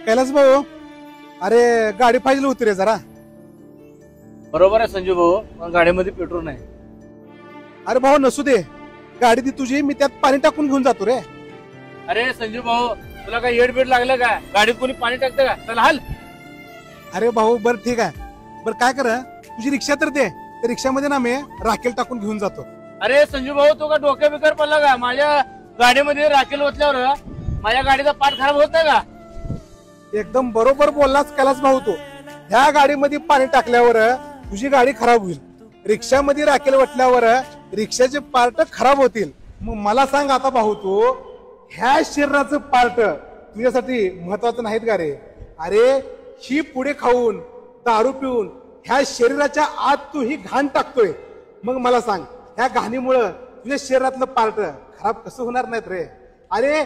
कैलास भाऊ, अरे गाडी पाहिजे होती रे जरा. बरोबर आहे संजू भाऊ, पण गाडीमध्ये पेट्रोल नाही. अरे भाऊ नसू दे, गाडी ती तुझी, मी त्यात पाणी टाकून घेऊन जातो रे. अरे संजू भाऊ, तुला काय येड बीड लागलं का? गाडीत कोणी पाणी टाकतं का? चल हाल. अरे भाऊ बर ठीक आहे, बर काय कर, तुझी रिक्षा तर दे, त्या रिक्षामध्ये ना मी राखेल टाकून घेऊन जातो. अरे संजू भाऊ, तू का डोक्या बिकार पडला का? माझ्या गाडीमध्ये राखेल ओतल्यावर माझ्या गाडीचा पार्ट खराब होत नाही का? एकदम बरोबर बोललास कैलास भाऊ तू. ह्या गाडीमध्ये पाणी टाकल्यावर तुझी गाडी खराब होईल, रिक्षामध्ये राखेल वटल्यावर रिक्षाचे पार्ट खराब होतील. मग मला सांग आता भाऊ, तू ह्या शरीराचं पार्ट तुझ्यासाठी महत्वाचं नाहीत का रे? अरे ही पुढे खाऊन दारू पिऊन ह्या शरीराच्या आत तू ही घाण टाकतोय. मग मला सांग, ह्या घाणीमुळं तुझ्या शरीरातलं पार्ट खराब कसं होणार नाहीत रे? अरे